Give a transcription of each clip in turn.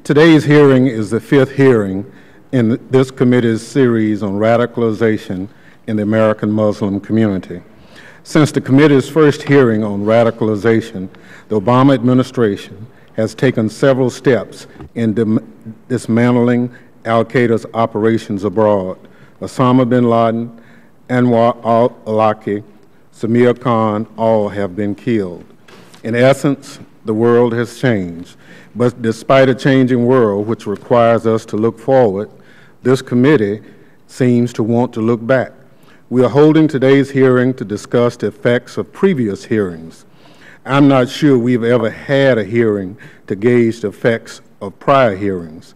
Today's hearing is the fifth hearing in this committee's series on radicalization in the American Muslim community. Since the committee's first hearing on radicalization, the Obama administration has taken several steps in dismantling al-Qaeda's operations abroad. Osama bin Laden, Anwar al-Awlaki, Samir Khan, all have been killed. In essence, the world has changed. But despite a changing world, which requires us to look forward, this committee seems to want to look back. We are holding today's hearing to discuss the effects of previous hearings. I'm not sure we've ever had a hearing to gauge the effects of prior hearings.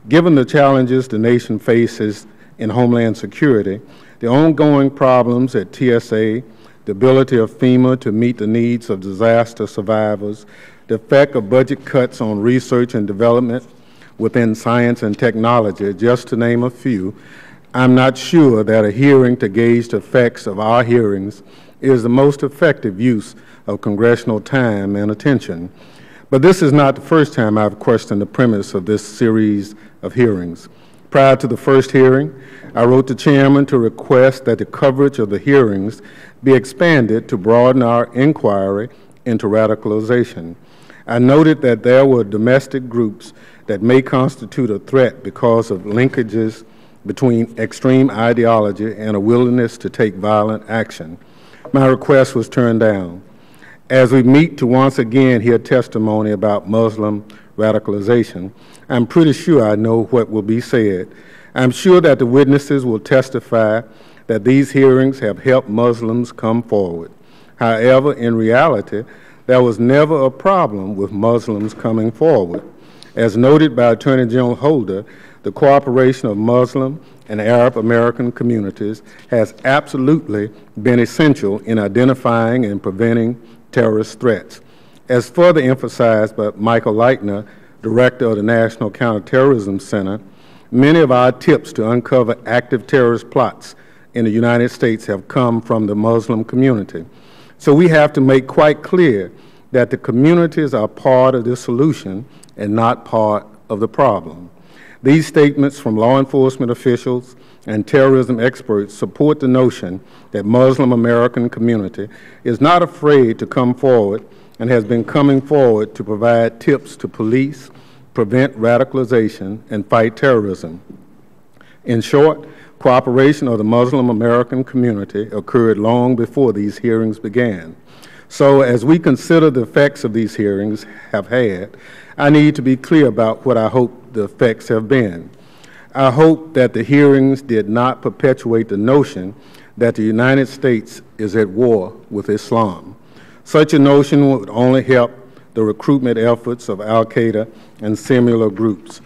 Given the challenges the nation faces in Homeland Security, the ongoing problems at TSA, the ability of FEMA to meet the needs of disaster survivors, the effect of budget cuts on research and development within science and technology, just to name a few, I'm not sure that a hearing to gauge the effects of our hearings is the most effective use of congressional time and attention. But this is not the first time I've questioned the premise of this series of hearings. Prior to the first hearing, I wrote the chairman to request that the coverage of the hearings be expanded to broaden our inquiry into radicalization. I noted that there were domestic groups that may constitute a threat because of linkages between extreme ideology and a willingness to take violent action. My request was turned down. As we meet to once again hear testimony about Muslim radicalization, I'm pretty sure I know what will be said. I'm sure that the witnesses will testify that these hearings have helped Muslims come forward. However, in reality, there was never a problem with Muslims coming forward. As noted by Attorney General Holder, the cooperation of Muslim and Arab American communities has absolutely been essential in identifying and preventing terrorist threats. As further emphasized by Michael Leitner, Director of the National Counterterrorism Center, many of our tips to uncover active terrorist plots in the United States have come from the Muslim community. So we have to make quite clear that the communities are part of the solution and not part of the problem. These statements from law enforcement officials and terrorism experts support the notion that Muslim American community is not afraid to come forward and has been coming forward to provide tips to police, prevent radicalization, and fight terrorism. In short, cooperation of the Muslim American community occurred long before these hearings began. So as we consider the effects of these hearings have had, I need to be clear about what I hope the effects have been. I hope that the hearings did not perpetuate the notion that the United States is at war with Islam. Such a notion would only help the recruitment efforts of al-Qaeda and similar groups.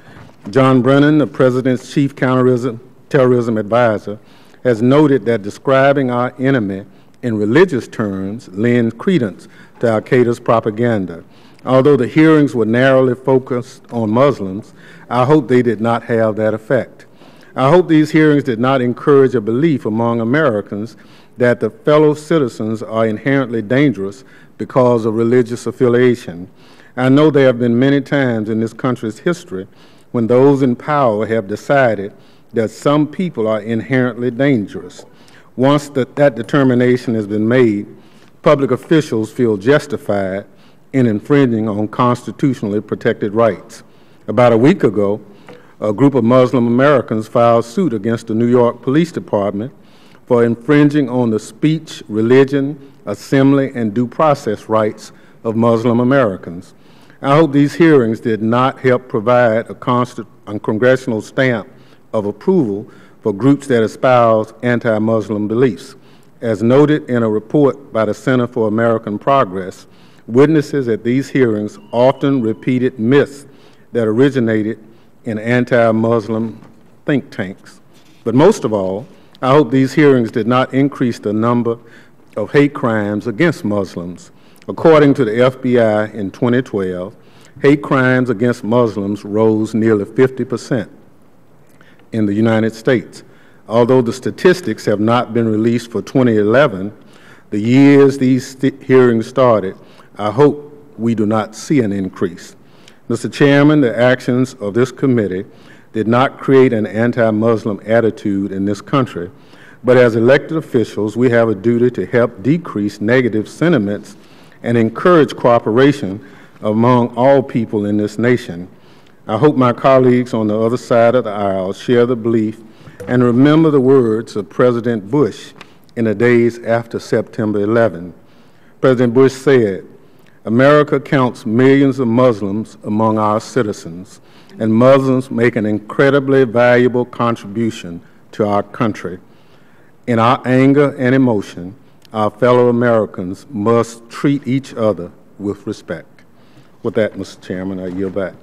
John Brennan, the President's chief counterterrorism advisor, has noted that describing our enemy in religious terms lends credence to al-Qaeda's propaganda. Although the hearings were narrowly focused on Muslims, I hope they did not have that effect. I hope these hearings did not encourage a belief among Americans that the fellow citizens are inherently dangerous because of religious affiliation. I know there have been many times in this country's history when those in power have decided that some people are inherently dangerous. Once that determination has been made, public officials feel justified in infringing on constitutionally protected rights. About a week ago, a group of Muslim Americans filed suit against the New York Police Department for infringing on the speech, religion, assembly, and due process rights of Muslim Americans. I hope these hearings did not help provide a congressional stamp of approval for groups that espouse anti-Muslim beliefs. As noted in a report by the Center for American Progress, witnesses at these hearings often repeated myths that originated in anti-Muslim think tanks. But most of all, I hope these hearings did not increase the number of hate crimes against Muslims. According to the FBI in 2012, hate crimes against Muslims rose nearly 50% in the United States. Although the statistics have not been released for 2011, the years these hearings started, I hope we do not see an increase. Mr. Chairman, the actions of this committee did not create an anti-Muslim attitude in this country, but as elected officials, we have a duty to help decrease negative sentiments and encourage cooperation among all people in this nation. I hope my colleagues on the other side of the aisle share the belief and remember the words of President Bush in the days after September 11. President Bush said, "America counts millions of Muslims among our citizens, and Muslims make an incredibly valuable contribution to our country. In our anger and emotion, our fellow Americans must treat each other with respect." With that, Mr. Chairman, I yield back.